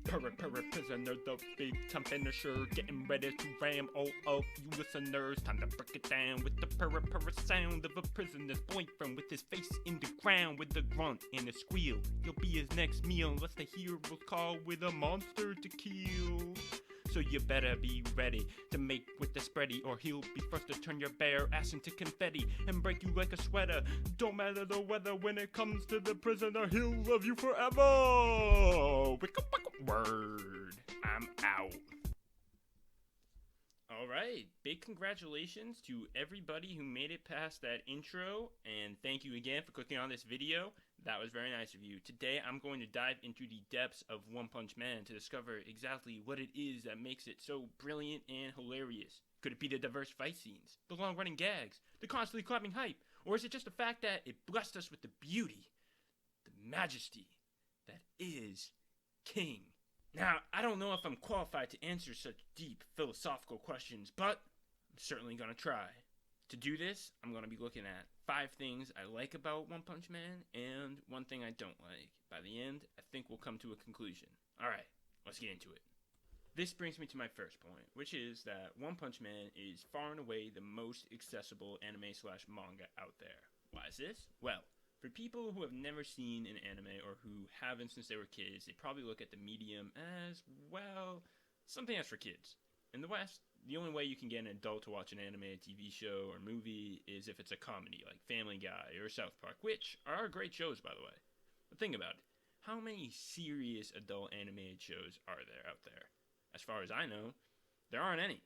prisoner, the big time finisher, getting ready to ram all of you listeners. Time to break it down with the sound of a prisoner's boyfriend with his face in the ground with a grunt and a squeal. He'll be his next meal unless the hero's call with a monster to kill. So you better be ready to make with the spready, or he'll be first to turn your bare ass into confetti and break you like a sweater. Don't matter the weather when it comes to the prisoner, he'll love you forever. Word. I'm out. Alright, big congratulations to everybody who made it past that intro, and thank you again for clicking on this video. That was very nice of you. Today I'm going to dive into the depths of One Punch Man to discover exactly what it is that makes it so brilliant and hilarious. Could it be the diverse fight scenes, the long-running gags, the constantly clapping hype, or is it just the fact that it blessed us with the beauty, the majesty that is King? Now, I don't know if I'm qualified to answer such deep philosophical questions, but I'm certainly going to try. To do this, I'm going to be looking at 5 things I like about One Punch Man and 1 thing I don't like. By the end, I think we'll come to a conclusion. Alright, let's get into it. This brings me to my first point, which is that One Punch Man is far and away the most accessible anime/manga out there. Why is this? Well, for people who have never seen an anime or who haven't since they were kids, they probably look at the medium as, well, something that's for kids. In the West, the only way you can get an adult to watch an anime, TV show, or movie is if it's a comedy like Family Guy or South Park, which are great shows, by the way. But think about it. How many serious adult animated shows are there out there? As far as I know, there aren't any.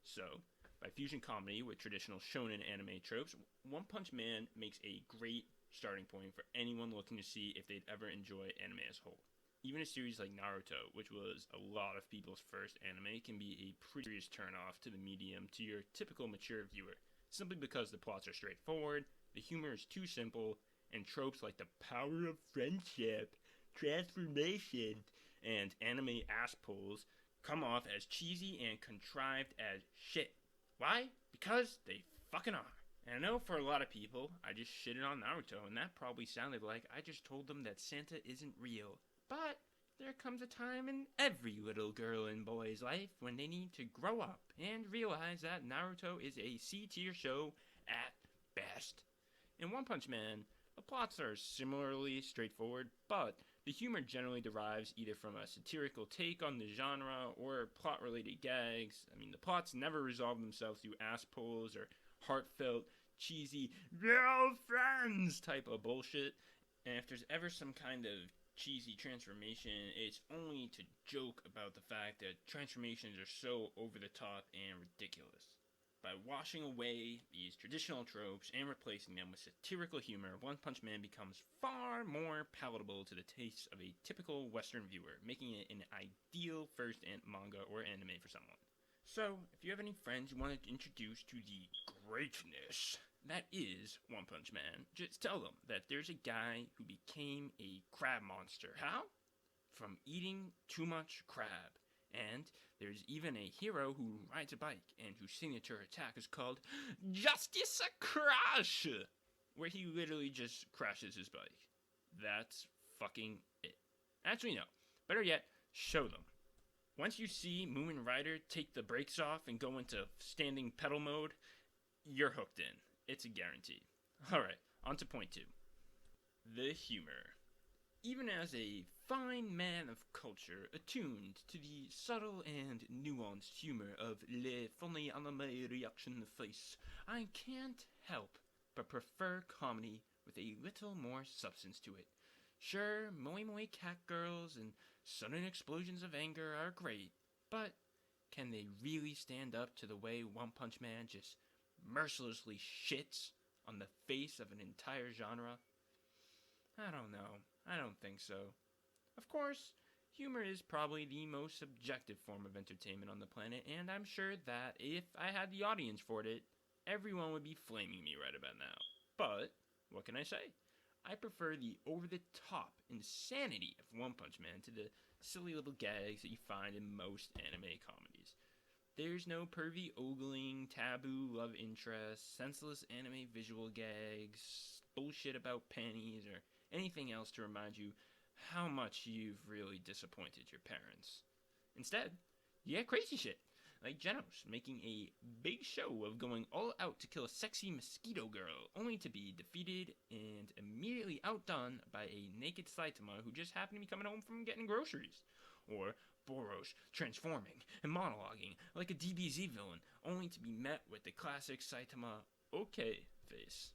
So, by fusing comedy with traditional shonen anime tropes, One Punch Man makes a great starting point for anyone looking to see if they'd ever enjoy anime as a whole. Even a series like Naruto, which was a lot of people's first anime, can be a pretty serious turn-off to the medium to your typical mature viewer, simply because the plots are straightforward, the humor is too simple, and tropes like the power of friendship, transformation, and anime ass pulls come off as cheesy and contrived as shit. Why? Because they fucking are. And I know for a lot of people, I just shitted on Naruto, and that probably sounded like I just told them that Santa isn't real. But there comes a time in every little girl and boy's life when they need to grow up and realize that Naruto is a C-tier show at best. In One Punch Man, the plots are similarly straightforward, but the humor generally derives either from a satirical take on the genre or plot-related gags. I mean, the plots never resolve themselves through ass pulls or heartfelt, cheesy, real friends type of bullshit. And if there's ever some kind of cheesy transformation, it's only to joke about the fact that transformations are so over the top and ridiculous. By washing away these traditional tropes and replacing them with satirical humor, One Punch Man becomes far more palatable to the tastes of a typical Western viewer, making it an ideal first manga or anime for someone. So, if you have any friends you want to introduce to the greatness that is One Punch Man, just tell them that there's a guy who became a crab monster. How? From eating too much crab. And there's even a hero who rides a bike and whose signature attack is called Justice Crash, where he literally just crashes his bike. That's fucking it. Actually, no. Better yet, show them. Once you see Moomin Rider take the brakes off and go into standing pedal mode, you're hooked in. It's a guarantee. Alright, on to point 2. The humor. Even as a fine man of culture, attuned to the subtle and nuanced humor of le funny anime reaction face, I can't help but prefer comedy with a little more substance to it. Sure, moe moe cat girls and sudden explosions of anger are great, but can they really stand up to the way One Punch Man just mercilessly shits on the face of an entire genre? I don't know. I don't think so. Of course, humor is probably the most subjective form of entertainment on the planet, and I'm sure that if I had the audience for it, everyone would be flaming me right about now. But, what can I say? I prefer the over-the-top insanity of One Punch Man to the silly little gags that you find in most anime comedies. There's no pervy ogling, taboo love interest, senseless anime visual gags, bullshit about panties, or anything else to remind you how much you've really disappointed your parents. Instead, you get crazy shit, like Genos making a big show of going all out to kill a sexy mosquito girl, only to be defeated and immediately outdone by a naked Saitama who just happened to be coming home from getting groceries. Or Boros transforming and monologuing like a DBZ villain, only to be met with the classic Saitama okay face.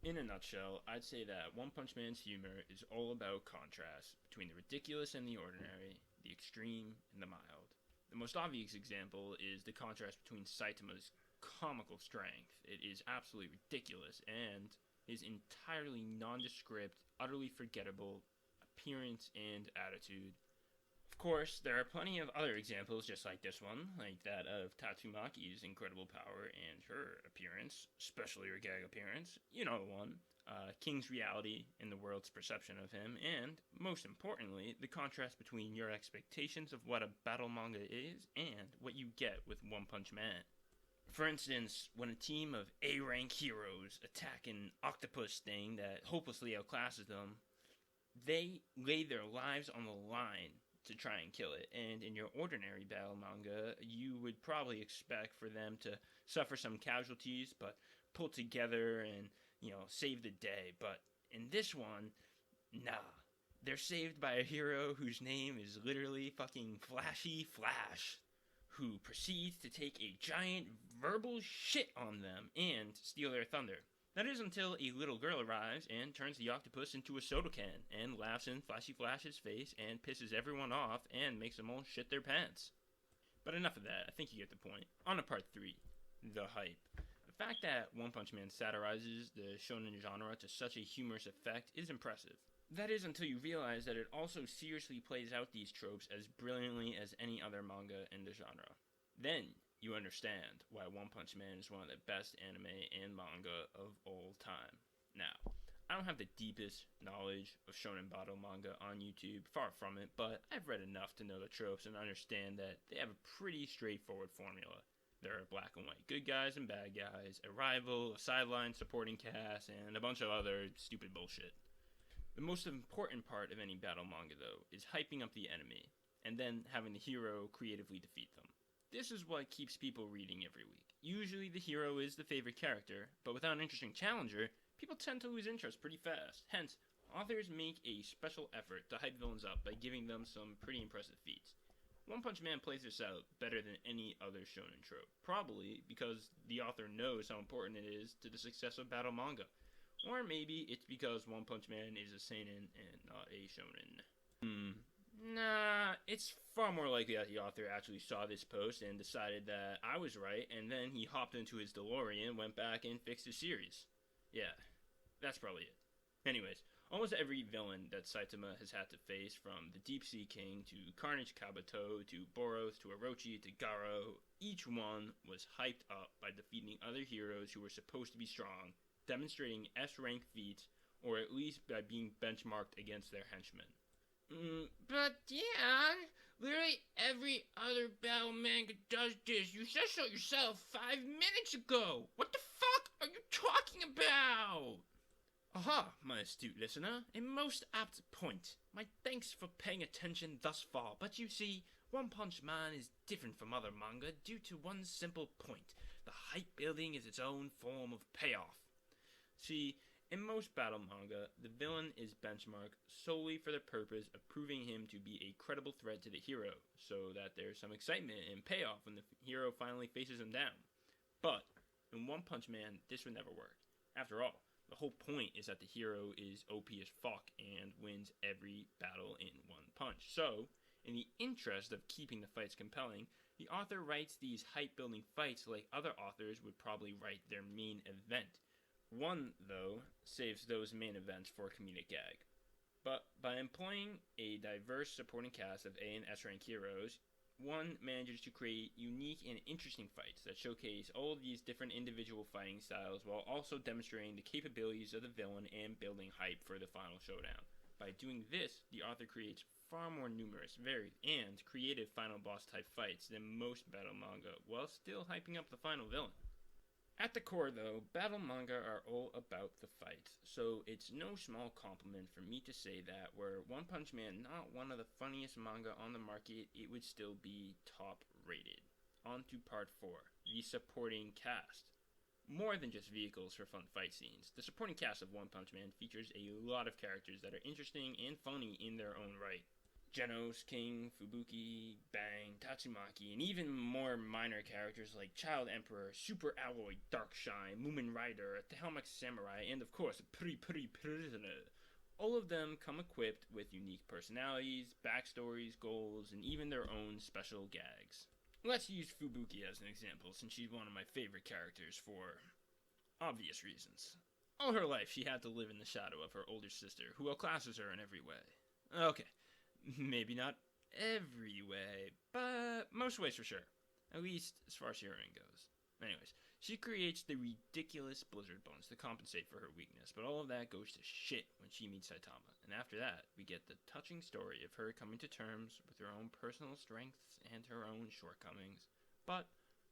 In a nutshell, I'd say that One Punch Man's humor is all about contrast between the ridiculous and the ordinary, the extreme and the mild. The most obvious example is the contrast between Saitama's comical strength. It is absolutely ridiculous, and his entirely nondescript, utterly forgettable appearance and attitude. Of course, there are plenty of other examples just like this one, like that of Tatsumaki's incredible power and her appearance, especially her gag appearance. You know the one. King's reality and the world's perception of him, and, most importantly, the contrast between your expectations of what a battle manga is and what you get with One Punch Man. For instance, when a team of A-rank heroes attack an octopus thing that hopelessly outclasses them, they lay their lives on the line to try and kill it, and in your ordinary battle manga, you would probably expect for them to suffer some casualties, but pull together and, save the day. But in this one, nah. They're saved by a hero whose name is literally fucking Flashy Flash, who proceeds to take a giant verbal shit on them and steal their thunder. That is until a little girl arrives and turns the octopus into a soda can and laughs in Flashy Flash's face and pisses everyone off and makes them all shit their pants. But enough of that, I think you get the point. On to part 3, the hype. The fact that One Punch Man satirizes the shonen genre to such a humorous effect is impressive. That is until you realize that it also seriously plays out these tropes as brilliantly as any other manga in the genre. Then you understand why One Punch Man is one of the best anime and manga of all time. Now, I don't have the deepest knowledge of shonen battle manga on YouTube, far from it, but I've read enough to know the tropes and understand that they have a pretty straightforward formula. There are black and white good guys and bad guys, a rival, a sideline supporting cast, and a bunch of other stupid bullshit. The most important part of any battle manga, though, is hyping up the enemy, and then having the hero creatively defeat them. This is what keeps people reading every week. Usually the hero is the favorite character, but without an interesting challenger, people tend to lose interest pretty fast. Hence, authors make a special effort to hype villains up by giving them some pretty impressive feats. One Punch Man plays this out better than any other shonen trope, probably because the author knows how important it is to the success of battle manga. Or maybe it's because One Punch Man is a seinen and not a shonen. Nah, it's far more likely that the author actually saw this post and decided that I was right, and then he hopped into his DeLorean, went back, and fixed his series. Yeah, that's probably it. Anyways, almost every villain that Saitama has had to face, from the Deep Sea King to Carnage Kabuto to Boros to Orochi to Garo, each one was hyped up by defeating other heroes who were supposed to be strong, demonstrating S-rank feats, or at least by being benchmarked against their henchmen. But yeah, literally every other battle manga does this. You said so yourself 5 minutes ago. What the fuck are you talking about? Aha, my astute listener, a most apt point. My thanks for paying attention thus far, but you see, One Punch Man is different from other manga due to one simple point. The hype building is its own form of payoff. See, in most battle manga, the villain is benchmarked solely for the purpose of proving him to be a credible threat to the hero, so that there's some excitement and payoff when the hero finally faces him down. But, in One Punch Man, this would never work. After all, the whole point is that the hero is OP as fuck and wins every battle in one punch. So, in the interest of keeping the fights compelling, the author writes these hype-building fights like other authors would probably write their main event. One, though, saves those main events for a comedic gag. But by employing a diverse supporting cast of A and S rank heroes, one manages to create unique and interesting fights that showcase all of these different individual fighting styles while also demonstrating the capabilities of the villain and building hype for the final showdown. By doing this, the author creates far more numerous, varied, and creative final boss type fights than most battle manga while still hyping up the final villain. At the core, though, battle manga are all about the fights, so it's no small compliment for me to say that were One Punch Man not one of the funniest manga on the market, it would still be top rated. On to part 4, the supporting cast. More than just vehicles for fun fight scenes, the supporting cast of One Punch Man features a lot of characters that are interesting and funny in their own right. Genos, King, Fubuki, Bang, Tatsumaki, and even more minor characters like Child Emperor, Super Alloy, Darkshine, Moomin Rider, the Helmex Samurai, and of course, Pretty Prisoner. All of them come equipped with unique personalities, backstories, goals, and even their own special gags. Let's use Fubuki as an example, since she's one of my favorite characters for obvious reasons. All her life, she had to live in the shadow of her older sister, who outclasses her in every way. Okay, maybe not every way, but most ways for sure. At least as far as hearing goes. Anyways, she creates the ridiculous blizzard bones to compensate for her weakness, but all of that goes to shit when she meets Saitama. And after that, we get the touching story of her coming to terms with her own personal strengths and her own shortcomings. But,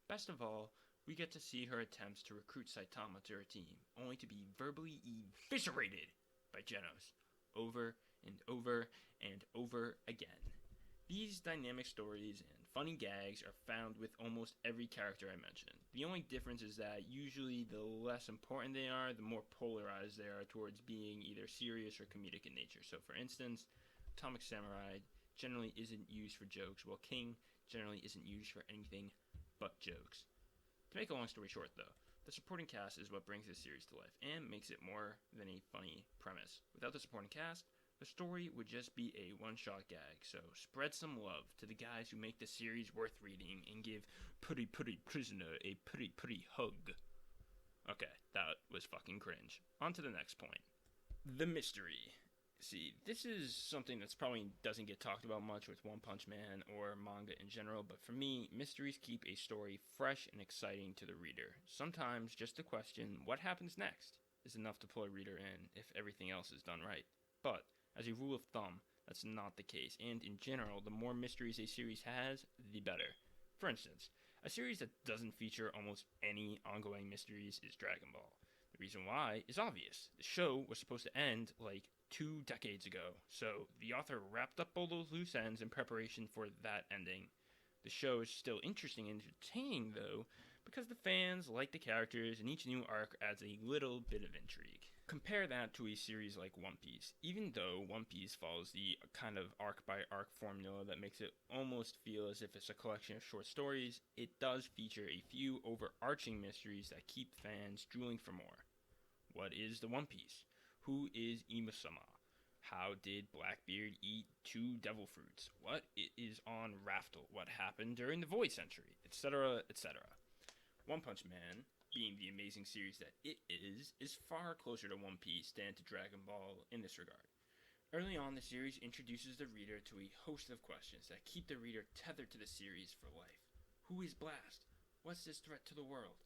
best of all, we get to see her attempts to recruit Saitama to her team, only to be verbally eviscerated by Genos, over and over and over again. These dynamic stories and funny gags are found with almost every character I mentioned. The only difference is that usually the less important they are, the more polarized they are towards being either serious or comedic in nature. So for instance, Atomic Samurai generally isn't used for jokes, while King generally isn't used for anything but jokes. To make a long story short though, the supporting cast is what brings this series to life and makes it more than a funny premise. Without the supporting cast, the story would just be a one-shot gag, so spread some love to the guys who make the series worth reading and give Pretty Prisoner a pretty hug. Okay, that was fucking cringe. On to the next point. The mystery. See, this is something that's probably doesn't get talked about much with One Punch Man or manga in general, but for me, mysteries keep a story fresh and exciting to the reader. Sometimes just the question, what happens next, is enough to pull a reader in if everything else is done right. But as a rule of thumb, that's not the case, and in general, the more mysteries a series has, the better. For instance, a series that doesn't feature almost any ongoing mysteries is Dragon Ball. The reason why is obvious. The show was supposed to end like 2 decades ago, so the author wrapped up all those loose ends in preparation for that ending. The show is still interesting and entertaining, though, because the fans like the characters, and each new arc adds a little bit of intrigue. Compare that to a series like One Piece. Even though One Piece follows the kind of arc-by-arc formula that makes it almost feel as if it's a collection of short stories, it does feature a few overarching mysteries that keep fans drooling for more. What is the One Piece? Who is Imusama? How did Blackbeard eat 2 devil fruits? What is on Raftel? What happened during the Void Century? Etc., etc. One Punch Man, being the amazing series that it is far closer to One Piece than to Dragon Ball in this regard. Early on, the series introduces the reader to a host of questions that keep the reader tethered to the series for life. Who is Blast? What's this threat to the world?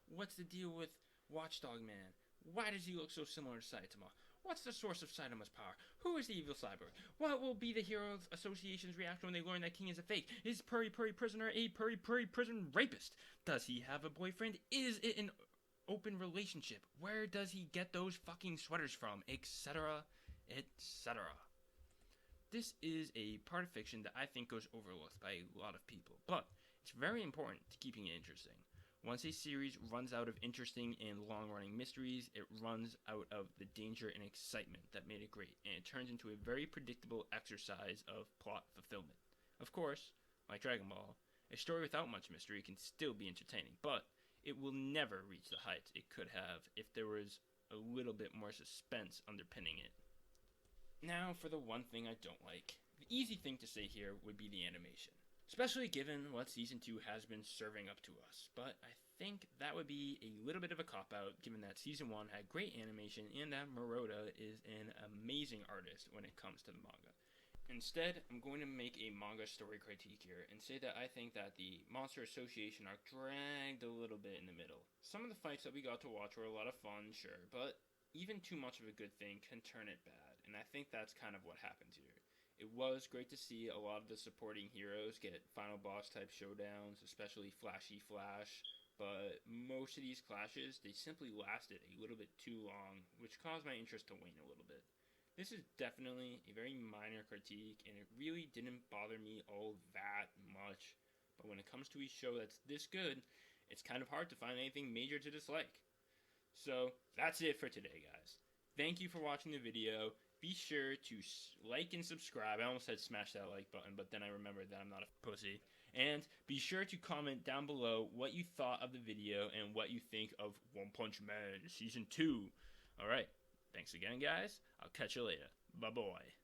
What's the deal with Watchdog Man? Why does he look so similar to Saitama? What's the source of Saitama's power? Who is the evil cyborg? What will be the Heroes Association's reaction when they learn that King is a fake? Is Puri Prisoner a Puri Prison rapist? Does he have a boyfriend? Is it an open relationship? Where does he get those fucking sweaters from? Etc. etc. This is a part of fiction that I think goes overlooked by a lot of people, but it's very important to keeping it interesting. Once a series runs out of interesting and long-running mysteries, it runs out of the danger and excitement that made it great, and it turns into a very predictable exercise of plot fulfillment. Of course, like Dragon Ball, a story without much mystery can still be entertaining, but it will never reach the heights it could have if there was a little bit more suspense underpinning it. Now for the one thing I don't like. The easy thing to say here would be the animation, especially given what Season 2 has been serving up to us, but I think that would be a little bit of a cop-out given that Season 1 had great animation and that Murata is an amazing artist when it comes to the manga. Instead, I'm going to make a manga story critique here and say that I think that the Monster Association arc dragged a little bit in the middle. Some of the fights that we got to watch were a lot of fun, sure, but even too much of a good thing can turn it bad, and I think that's kind of what happens here. It was great to see a lot of the supporting heroes get final boss type showdowns, especially Flashy Flash, but most of these clashes, they simply lasted a little bit too long, which caused my interest to wane a little bit. This is definitely a very minor critique, and it really didn't bother me all that much. But when it comes to a show that's this good, it's kind of hard to find anything major to dislike. So, that's it for today, guys. Thank you for watching the video. Be sure to like and subscribe. I almost said smash that like button, but then I remembered that I'm not a pussy. And be sure to comment down below what you thought of the video and what you think of One Punch Man Season 2. Alright, thanks again, guys. I'll catch you later. Bye-bye.